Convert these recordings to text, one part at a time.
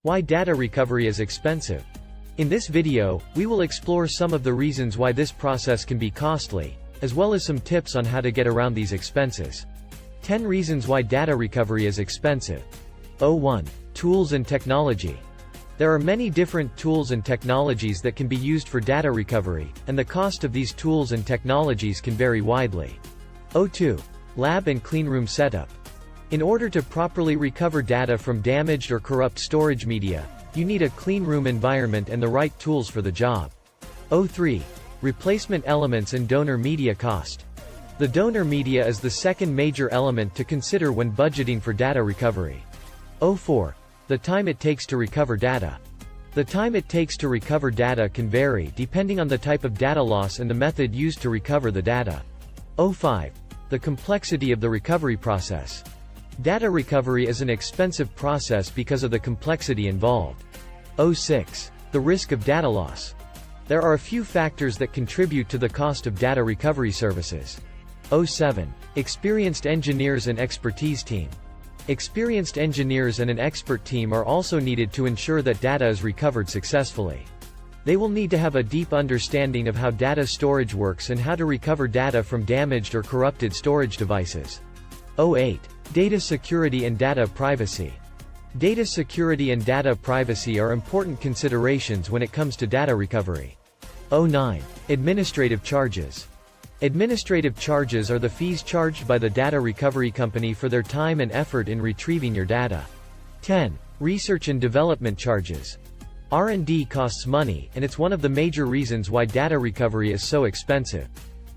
Why data recovery is expensive. In this video, we will explore some of the reasons why this process can be costly, as well as some tips on how to get around these expenses. 10 reasons why data recovery is expensive. 1. Tools and technology. There are many different tools and technologies that can be used for data recovery, and the cost of these tools and technologies can vary widely. 2. Lab and cleanroom setup. In order to properly recover data from damaged or corrupt storage media, you need a clean room environment and the right tools for the job. 3. Replacement elements and donor media cost. The donor media is the second major element to consider when budgeting for data recovery. 4. The time it takes to recover data. The time it takes to recover data can vary depending on the type of data loss and the method used to recover the data. 5. The complexity of the recovery process. Data recovery is an expensive process because of the complexity involved. 6. The risk of data loss. There are a few factors that contribute to the cost of data recovery services. 7. Experienced engineers and expertise team. Experienced engineers and an expert team are also needed to ensure that data is recovered successfully. They will need to have a deep understanding of how data storage works and how to recover data from damaged or corrupted storage devices. 8. Data security and data privacy. Data security and data privacy are important considerations when it comes to data recovery. 9. Administrative charges. Administrative charges are the fees charged by the data recovery company for their time and effort in retrieving your data. 10. Research and development charges. R&D costs money, and it's one of the major reasons why data recovery is so expensive.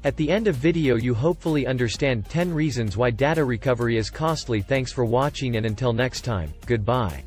At the end of video you hopefully understand 10 reasons why data recovery is costly. Thanks for watching and until next time, goodbye.